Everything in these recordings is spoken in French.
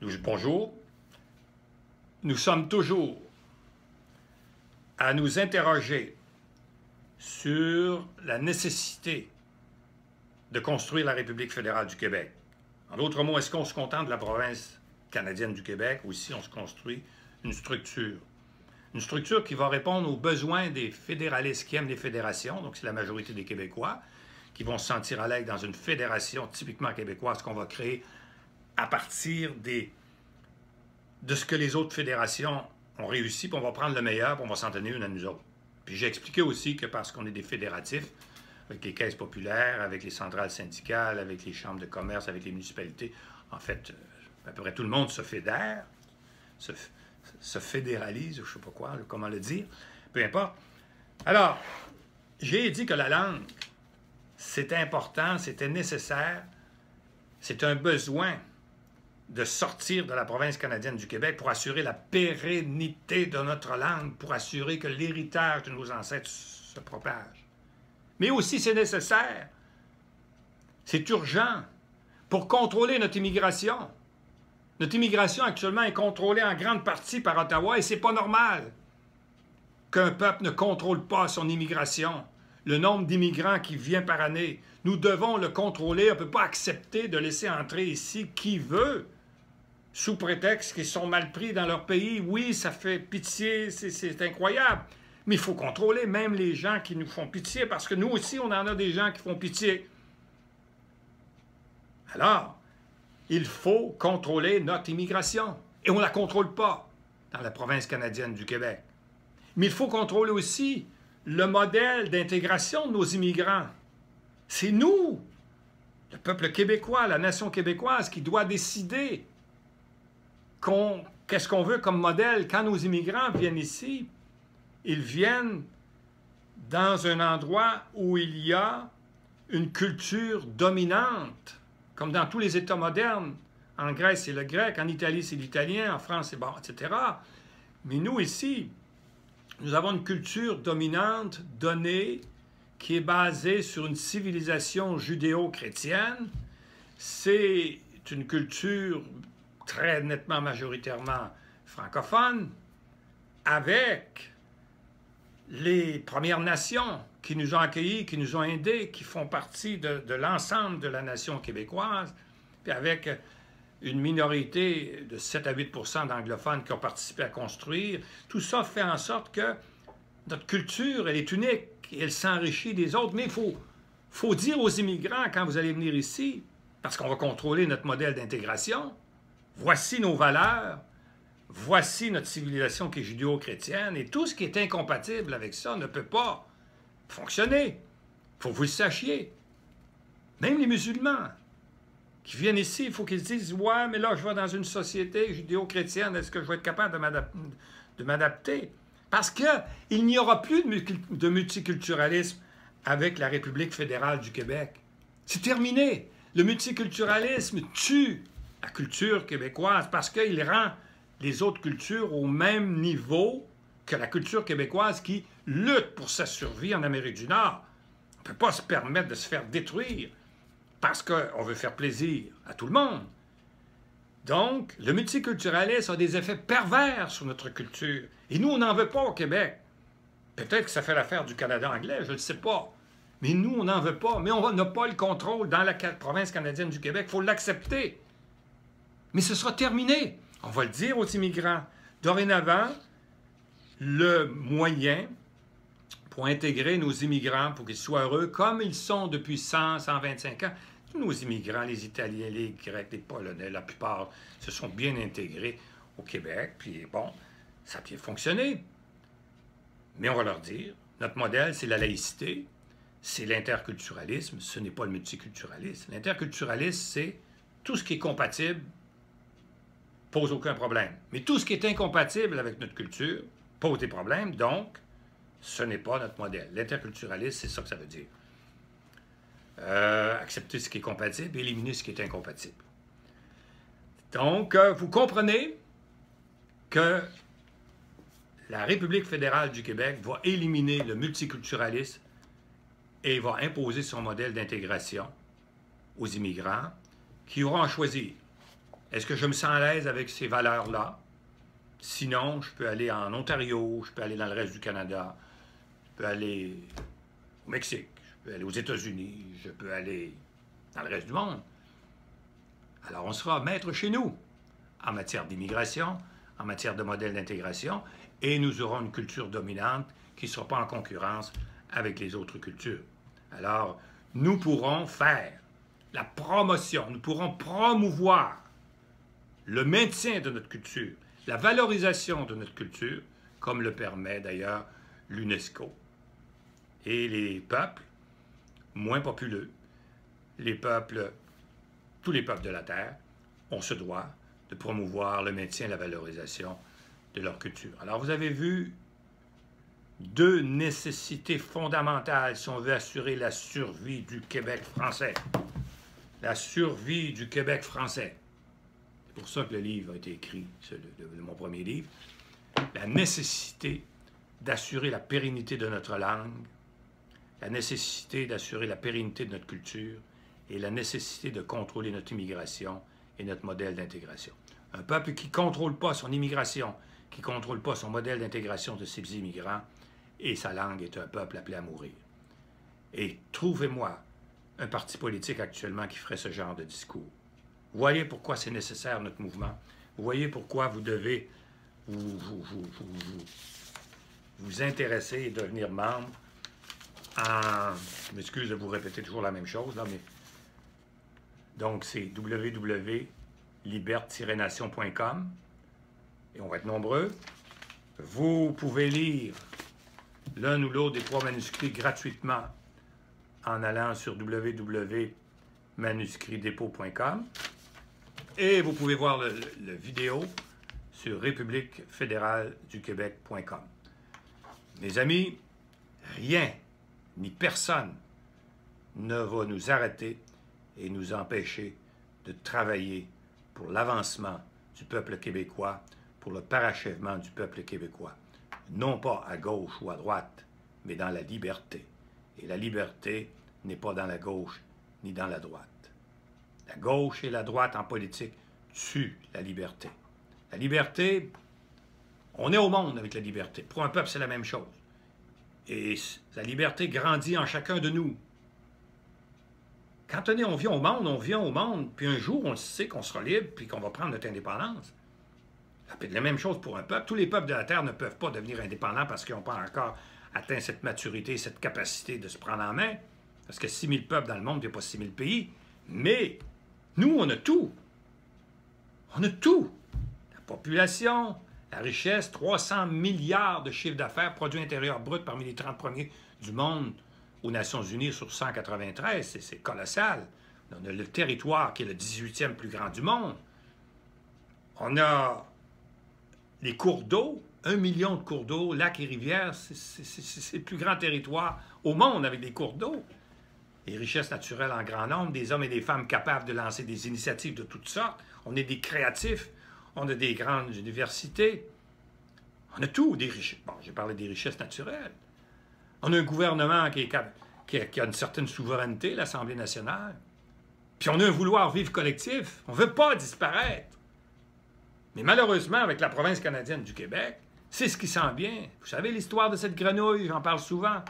Bonjour. Nous sommes toujours à nous interroger sur la nécessité de construire la République fédérale du Québec. En d'autres mots, est-ce qu'on se contente de la province canadienne du Québec ou si on se construit une structure? Une structure qui va répondre aux besoins des fédéralistes qui aiment les fédérations, donc c'est la majorité des Québécois, qui vont se sentir à l'aise dans une fédération typiquement québécoise qu'on va créer à partir de ce que les autres fédérations ont réussi, puis on va prendre le meilleur, puis on va s'en tenir une à nous autres. Puis j'ai expliqué aussi que parce qu'on est des fédératifs, avec les caisses populaires, avec les centrales syndicales, avec les chambres de commerce, avec les municipalités, en fait, à peu près tout le monde se fédère, se fédéralise, je ne sais pas quoi, comment le dire, peu importe. Alors, j'ai dit que la langue, c'était important, c'était nécessaire, c'est un besoin de sortir de la province canadienne du Québec pour assurer la pérennité de notre langue, pour assurer que l'héritage de nos ancêtres se propage. Mais aussi, c'est nécessaire, c'est urgent pour contrôler notre immigration. Notre immigration actuellement est contrôlée en grande partie par Ottawa et c'est pas normal qu'un peuple ne contrôle pas son immigration. Le nombre d'immigrants qui vient par année, nous devons le contrôler. On ne peut pas accepter de laisser entrer ici qui veut, sous prétexte qu'ils sont mal pris dans leur pays. Oui, ça fait pitié, c'est incroyable. Mais il faut contrôler même les gens qui nous font pitié, parce que nous aussi, on en a des gens qui font pitié. Alors, il faut contrôler notre immigration. Et on ne la contrôle pas dans la province canadienne du Québec. Mais il faut contrôler aussi le modèle d'intégration de nos immigrants. C'est nous, le peuple québécois, la nation québécoise, qui doit décider qu'est-ce qu'on veut comme modèle. Quand nos immigrants viennent ici, ils viennent dans un endroit où il y a une culture dominante, comme dans tous les États modernes. En Grèce, c'est le grec, en Italie, c'est l'italien, en France, c'est bon, etc. Mais nous, ici, nous avons une culture dominante, donnée, qui est basée sur une civilisation judéo-chrétienne. C'est une culture très nettement, majoritairement francophone, avec les Premières Nations qui nous ont accueillis, qui nous ont aidés, qui font partie de l'ensemble de la nation québécoise, puis avec une minorité de 7 à 8 % d'anglophones qui ont participé à construire. Tout ça fait en sorte que notre culture, elle est unique, et elle s'enrichit des autres. Mais il faut dire aux immigrants, quand vous allez venir ici, parce qu'on va contrôler notre modèle d'intégration, voici nos valeurs, voici notre civilisation qui est judéo-chrétienne, et tout ce qui est incompatible avec ça ne peut pas fonctionner. Il faut que vous le sachiez. Même les musulmans qui viennent ici, il faut qu'ils se disent « Ouais, mais là, je vais dans une société judéo-chrétienne, est-ce que je vais être capable de m'adapter? » Parce qu'il n'y aura plus de multiculturalisme avec la République fédérale du Québec. C'est terminé. Le multiculturalisme tue la culture québécoise parce qu'il rend les autres cultures au même niveau que la culture québécoise qui lutte pour sa survie en Amérique du Nord. On ne peut pas se permettre de se faire détruire parce qu'on veut faire plaisir à tout le monde. Donc, le multiculturalisme a des effets pervers sur notre culture. Et nous, on n'en veut pas au Québec. Peut-être que ça fait l'affaire du Canada anglais, je ne le sais pas. Mais nous, on n'en veut pas. Mais on n'a pas le contrôle dans la province canadienne du Québec. Il faut l'accepter. Mais ce sera terminé. On va le dire aux immigrants. Dorénavant, le moyen pour intégrer nos immigrants, pour qu'ils soient heureux, comme ils sont depuis 100, 125 ans, nos immigrants, les Italiens, les Grecs, les Polonais, la plupart se sont bien intégrés au Québec, puis bon, ça a bien fonctionné. Mais on va leur dire, notre modèle, c'est la laïcité, c'est l'interculturalisme, ce n'est pas le multiculturalisme. L'interculturalisme, c'est tout ce qui est compatible, pose aucun problème. Mais tout ce qui est incompatible avec notre culture pose des problèmes, donc ce n'est pas notre modèle. L'interculturalisme, c'est ça que ça veut dire. Accepter ce qui est compatible, éliminer ce qui est incompatible. Donc, vous comprenez que la République fédérale du Québec va éliminer le multiculturalisme et va imposer son modèle d'intégration aux immigrants qui auront à choisir. Est-ce que je me sens à l'aise avec ces valeurs-là? Sinon, je peux aller en Ontario, je peux aller dans le reste du Canada, je peux aller au Mexique, je peux aller aux États-Unis, je peux aller dans le reste du monde. Alors, on sera maître chez nous en matière d'immigration, en matière de modèle d'intégration, et nous aurons une culture dominante qui ne sera pas en concurrence avec les autres cultures. Alors, nous pourrons faire la promotion, nous pourrons promouvoir le maintien de notre culture, la valorisation de notre culture, comme le permet d'ailleurs l'UNESCO. Et les peuples moins populeux, les peuples, tous les peuples de la Terre, on se doit de promouvoir le maintien et la valorisation de leur culture. Alors, vous avez vu deux nécessités fondamentales si on veut assurer la survie du Québec français. La survie du Québec français. C'est pour ça que le livre a été écrit, mon premier livre. La nécessité d'assurer la pérennité de notre langue, la nécessité d'assurer la pérennité de notre culture et la nécessité de contrôler notre immigration et notre modèle d'intégration. Un peuple qui ne contrôle pas son immigration, qui ne contrôle pas son modèle d'intégration de ses immigrants et sa langue est un peuple appelé à mourir. Et trouvez-moi un parti politique actuellement qui ferait ce genre de discours. Vous voyez pourquoi c'est nécessaire, notre mouvement. Vous voyez pourquoi vous devez vous intéresser et devenir membre en... Je m'excuse de vous répéter toujours la même chose, là, mais... Donc, c'est www.liberte-nation.com et on va être nombreux. Vous pouvez lire l'un ou l'autre des 3 manuscrits gratuitement en allant sur www.manuscritdépôt.com et vous pouvez voir le vidéo sur républiquefédéraleduquebec.com. Mes amis, rien ni personne ne va nous arrêter et nous empêcher de travailler pour l'avancement du peuple québécois, pour le parachèvement du peuple québécois. Non pas à gauche ou à droite, mais dans la liberté. Et la liberté n'est pas dans la gauche ni dans la droite. La gauche et la droite en politique tuent la liberté. La liberté, on est au monde avec la liberté. Pour un peuple, c'est la même chose. Et la liberté grandit en chacun de nous. Quand on vient au monde, puis un jour, on sait qu'on sera libre, puis qu'on va prendre notre indépendance. C'est la même chose pour un peuple. Tous les peuples de la Terre ne peuvent pas devenir indépendants parce qu'ils n'ont pas encore atteint cette maturité, cette capacité de se prendre en main. Parce que 6 000 peuples dans le monde, il n'y a pas 6 000 pays. Mais nous, on a tout. On a tout. La population, la richesse, 300 milliards de chiffre d'affaires, produit intérieur brut parmi les 30 premiers du monde aux Nations Unies sur 193. C'est colossal. On a le territoire qui est le 18e plus grand du monde. On a les cours d'eau, 1 million de cours d'eau, lacs et rivières, c'est le plus grand territoire au monde avec des cours d'eau. Les richesses naturelles en grand nombre, des hommes et des femmes capables de lancer des initiatives de toutes sortes. On est des créatifs, on a des grandes universités. On a tout, des richesses. Bon, j'ai parlé des richesses naturelles. On a un gouvernement qui a une certaine souveraineté, l'Assemblée nationale. Puis on a un vouloir vivre collectif. On ne veut pas disparaître. Mais malheureusement, avec la province canadienne du Québec, c'est ce qui sent bien. Vous savez l'histoire de cette grenouille, j'en parle souvent.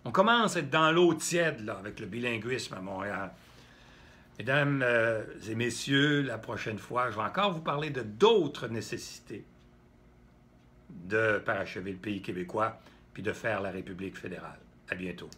On commence à être dans l'eau tiède, là, avec le bilinguisme à Montréal. Mesdames et messieurs, la prochaine fois, je vais encore vous parler de d'autres nécessités de parachever le pays québécois puis de faire la République fédérale. À bientôt.